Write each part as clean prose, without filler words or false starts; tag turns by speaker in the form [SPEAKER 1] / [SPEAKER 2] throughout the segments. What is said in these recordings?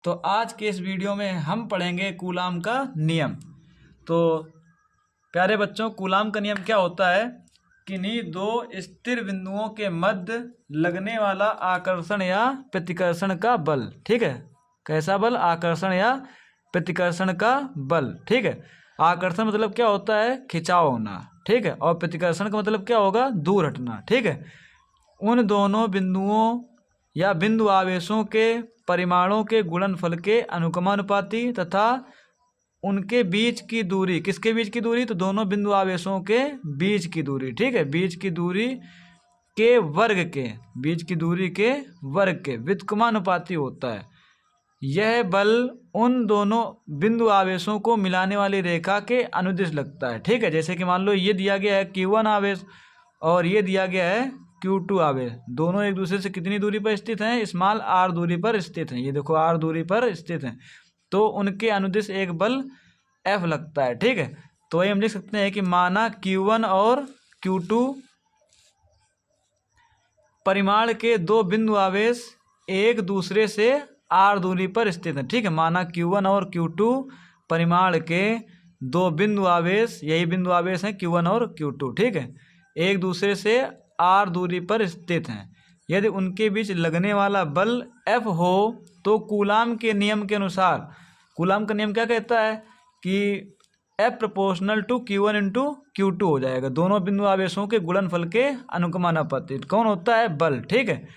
[SPEAKER 1] तो आज के इस वीडियो में हम पढ़ेंगे कूलाम का नियम। तो प्यारे बच्चों, कूलाम का नियम क्या होता है? किन्हीं दो स्थिर बिंदुओं के मध्य लगने वाला आकर्षण या प्रतिकर्षण का बल। ठीक है, कैसा बल? आकर्षण या प्रतिकर्षण का बल। ठीक है, आकर्षण मतलब क्या होता है? खिंचाव होना। ठीक है, और प्रतिकर्षण का मतलब क्या होगा? दूर हटना। ठीक है, उन दोनों बिंदुओं या बिंदु आवेशों के परिमाणों के गुणनफल के अनुक्रमानुपाती तथा उनके बीच की दूरी। किसके बीच की दूरी? तो दोनों बिंदु आवेशों के बीच की दूरी। ठीक है, बीच की दूरी के वर्ग के, बीच की दूरी के वर्ग के व्युत्क्रमानुपाती होता है। यह बल उन दोनों बिंदु आवेशों को मिलाने वाली रेखा के अनुदिश लगता है। ठीक है, जैसे कि मान लो ये दिया गया है Q1 आवेश और ये दिया गया है Q2 आवेश। दोनों एक दूसरे से कितनी दूरी पर स्थित हैं? स्मॉल r दूरी पर स्थित हैं। ये देखो r दूरी पर स्थित हैं, तो उनके अनुदिश एक बल F लगता है। ठीक है, तो वही हम लिख सकते हैं कि माना Q1 और Q2 परिमाण के दो बिंदु आवेश एक दूसरे से r दूरी पर स्थित हैं। ठीक है, माना Q1 और Q2 परिमाण के दो बिंदु आवेश, यही बिंदु आवेश हैं Q1 और Q2। ठीक है, एक दूसरे से r दूरी पर स्थित हैं। यदि उनके बीच लगने वाला बल F हो तो कूलाम के नियम के अनुसार, कूलाम का नियम क्या कहता है कि F proportional to Q1 into Q2 हो जाएगा। दोनों बिंदु आवेशों के गुणनफल के अनुक्रमानुपाती कौन होता है? बल। ठीक है,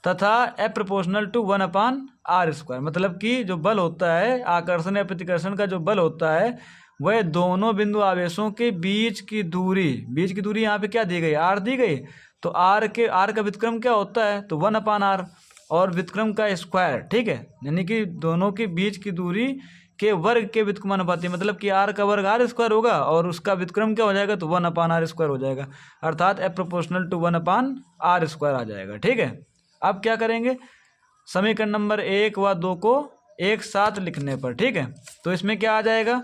[SPEAKER 1] तथा F प्रोपोर्शनल टू 1/r²। मतलब कि जो बल होता है, आकर्षण या प्रतिकर्षण का जो बल होता है, वह दोनों बिंदु आवेशों के बीच की दूरी, बीच की दूरी यहाँ पे क्या दी गई? r दी गई। तो r का व्युत्क्रम क्या होता है? तो 1/r और व्युत्क्रम का स्क्वायर। ठीक है, यानी कि दोनों के बीच की दूरी के वर्ग के व्युत्क्रमानुपाती, मतलब कि r का वर्ग r² होगा और उसका व्युत्क्रम क्या हो जाएगा? तो 1/r² हो जाएगा, अर्थात F प्रोपोर्शनल टू 1/r² आ जाएगा। ठीक है, अब क्या करेंगे? समीकरण नंबर 1 व 2 को एक साथ लिखने पर। ठीक है, तो इसमें क्या आ जाएगा?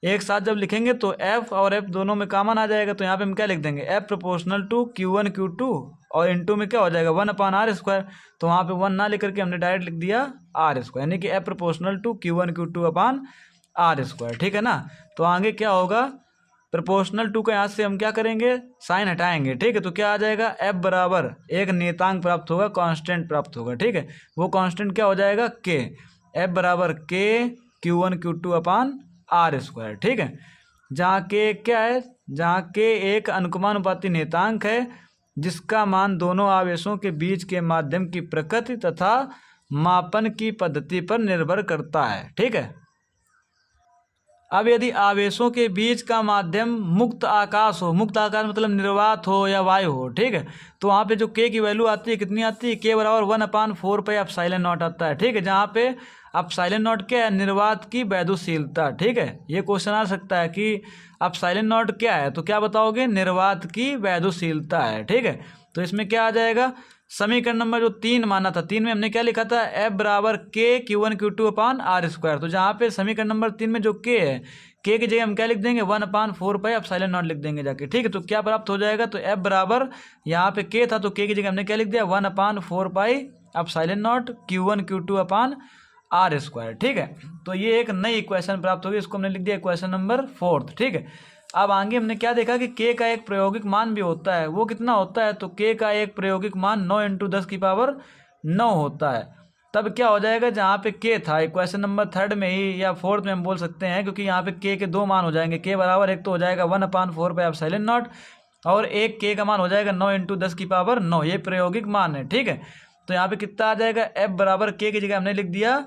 [SPEAKER 1] एक साथ जब लिखेंगे तो F और F दोनों में कॉमन आ जाएगा, तो यहाँ पे हम क्या लिख देंगे? F proportional to Q1 Q2 और इंटू में क्या हो जाएगा? 1/r²। तो वहाँ पे 1 ना लिख करके हमने डायरेक्ट लिख दिया r², यानी कि F proportional to Q1 Q2/r²। ठीक है ना, तो आगे क्या होगा? प्रोपोर्शनल टू का यहाँ से हम क्या करेंगे? साइन हटाएंगे। ठीक है, तो क्या आ जाएगा? F बराबर एक नियतांक प्राप्त होगा, कांस्टेंट प्राप्त होगा। ठीक है, वो कांस्टेंट क्या हो जाएगा? K। F बराबर K Q1 Q2/r²। ठीक है, जहाँ के क्या है? जहाँ के एक अनुक्रमानुपाती नियतांक है जिसका मान दोनों आवेशों के बीच के माध्यम की प्रकृति तथा मापन की पद्धति पर निर्भर करता है। ठीक है, अब यदि आवेशों के बीच का माध्यम मुक्त आकाश हो, मुक्त आकाश मतलब निर्वात हो या वायु हो, ठीक है, तो वहाँ पे जो K की वैल्यू आती है कितनी आती है? K बराबर 1/4πε0 आता है। ठीक है, जहाँ पे ε0 क्या है? निर्वात की वैद्युशीलता। ठीक है, ये क्वेश्चन आ सकता है कि ε0 क्या है, तो क्या बताओगे? निर्वात की वैद्युशीलता है। ठीक है, तो इसमें क्या आ जाएगा? समीकरण नंबर जो 3 माना था, 3 में हमने क्या लिखा था? F बराबर K Q1 Q2/r²। तो जहाँ पे समीकरण नंबर 3 में जो K है, K की जगह हम क्या लिख देंगे? 1/4πε0 लिख देंगे जाके। ठीक है, तो क्या प्राप्त हो जाएगा? तो F बराबर, यहाँ पे K था तो K की जगह हमने क्या लिख दिया? 1/4πε0 Q1 Q2/r²। ठीक है, तो ये एक नई इक्वेशन प्राप्त होगी, इसको हमने लिख दिया इक्वेशन नंबर 4। ठीक है, अब आगे हमने क्या देखा कि K का एक प्रायोगिक मान भी होता है। वो कितना होता है? तो K का एक प्रायोगिक मान 9 × 10⁹ होता है। तब क्या हो जाएगा? जहाँ पे K था इक्वेशन नंबर 3 में ही या 4th में हम बोल सकते हैं, क्योंकि यहाँ पे K के दो मान हो जाएंगे। K बराबर एक तो हो जाएगा 1/4πε0 और एक K का मान हो जाएगा 9 × 10⁹। ये प्रायोगिक मान है। ठीक है, तो यहाँ पे कितना आ जाएगा? F बराबर K की जगह हमने लिख दिया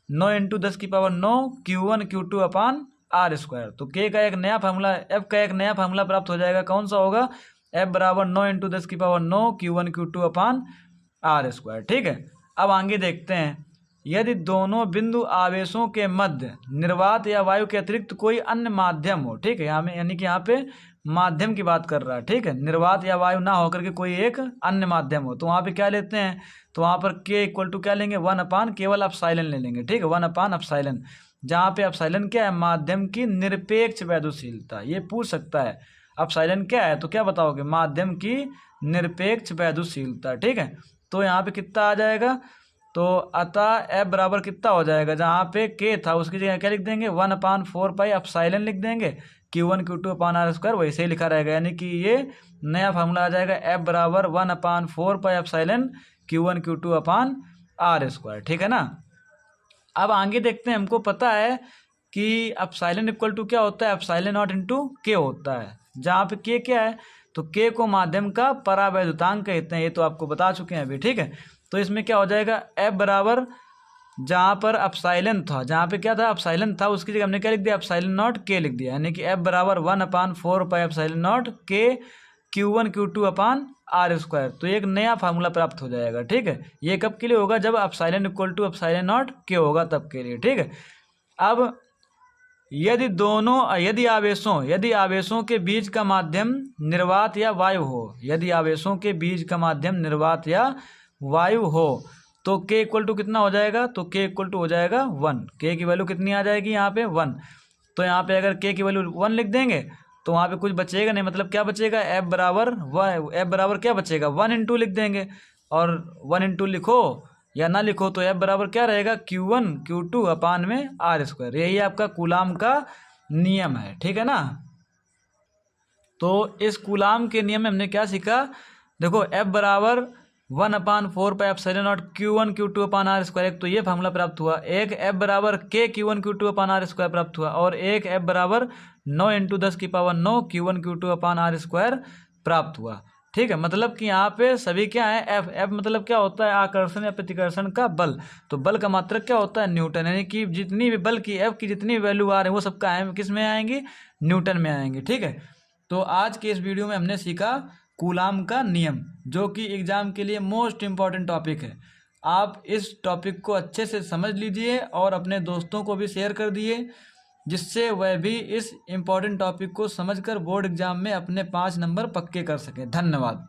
[SPEAKER 1] 9 × 10⁹ Q1 Q2/r²। तो K का एक नया फार्मूला, F का एक नया फार्मूला प्राप्त हो जाएगा। कौन सा होगा? F बराबर 9 × 10⁹ Q1 Q2/r²। ठीक है, अब आगे देखते हैं, यदि दोनों बिंदु आवेशों के मध्य निर्वात या वायु के अतिरिक्त कोई अन्य माध्यम हो। ठीक है, यहाँ में यानी कि यहाँ पे माध्यम की बात कर रहा है। ठीक है, निर्वात या वायु ना होकर के कोई एक अन्य माध्यम हो, तो वहाँ पे क्या लेते हैं? तो वहाँ पर K इक्वल टू क्या लेंगे? 1/, केवल एप्सिलॉन ले लेंगे। ठीक है, 1/ε, जहाँ पे एप्सिलॉन क्या है? माध्यम की निरपेक्ष वैद्युशीलता। ये पूछ सकता है एप्सिलॉन क्या है, तो क्या बताओगे? माध्यम की निरपेक्ष वैद्युशीलता। ठीक है, तो यहाँ पे कितना आ जाएगा? तो तो अतः एफ बराबर कितना हो जाएगा, जहाँ पे के था उसकी जगह क्या लिख देंगे 1/4 पाई एप्सिलॉन लिख देंगे, Q1 Q2 upon R square वैसे ही लिखा रहेगा। यानी कि ये नया फार्मूला आ जाएगा एफ बराबर 1/4 pi epsilon Q1 Q2 upon R square. ठीक है ना। अब आगे देखते हैं, हमको पता है कि एप्सिलॉन इक्वल टू क्या होता है, एप्सिलॉन नॉट इंटू के होता है, जहाँ पे के क्या है तो के को माध्यम का परावैद्युतांक कहते हैं, ये तो आपको बता चुके हैं अभी। ठीक है, तो इसमें क्या हो जाएगा एफ बराबर जहाँ पर एप्सिलॉन था, जहाँ पे क्या था एप्सिलॉन था उसकी जगह हमने क्या लिख दिया एप्सिलॉन नॉट के लिख दिया। यानी कि एफ बराबर 1/4 पाई एप्सिलॉन नॉट के Q1 Q2 upon R square. तो एक नया फार्मूला प्राप्त हो जाएगा। ठीक है, ये कब के लिए होगा, जब epsilon equal to epsilon not के होगा तब के लिए। ठीक है, अब यदि आवेशों के बीच का माध्यम निर्वात या वायु हो, यदि आवेशों के बीच का माध्यम निर्वात या वायु हो तो के इक्वल टू कितना हो जाएगा, तो के इक्वल टू हो जाएगा 1। के की वैल्यू कितनी आ जाएगी यहाँ पे 1। तो यहाँ पे अगर के की वैल्यू 1 लिख देंगे तो वहाँ पे कुछ बचेगा नहीं, मतलब क्या बचेगा एफ बराबर क्या बचेगा 1 इंटू लिख देंगे, और 1 इंटू लिखो या ना लिखो तो एफ बराबर क्या रहेगा Q1 Q2 अपान में आर स्क्वायर। यही आपका कूलाम का नियम है। ठीक है ना। तो इस कूलाम के नियम में हमने क्या सीखा, देखो एफ बराबर 1/4 pi epsilon not Q1 Q2 upon R square, एक तो ये फार्मूला प्राप्त हुआ, एक एफ बराबर के Q1 Q2 upon R square प्राप्त हुआ, और एक एफ बराबर 9 × 10⁹ Q1 Q2 upon R square प्राप्त हुआ। ठीक है, मतलब कि यहाँ पे सभी क्या है एफ मतलब क्या होता है आकर्षण या प्रतिकर्षण का बल, तो बल का मात्रक क्या होता है न्यूटन। यानी कि जितनी भी बल की एफ की जितनी भी वैल्यू आ रही है वो सबका किस में आएंगी, न्यूटन में आएंगी। ठीक है, तो आज के इस वीडियो में हमने सीखा कूलाम का नियम, जो कि एग्जाम के लिए मोस्ट इम्पॉर्टेंट टॉपिक है। आप इस टॉपिक को अच्छे से समझ लीजिए और अपने दोस्तों को भी शेयर कर दिए, जिससे वह भी इस इम्पॉर्टेंट टॉपिक को समझकर बोर्ड एग्जाम में अपने 5 नंबर पक्के कर सकें। धन्यवाद।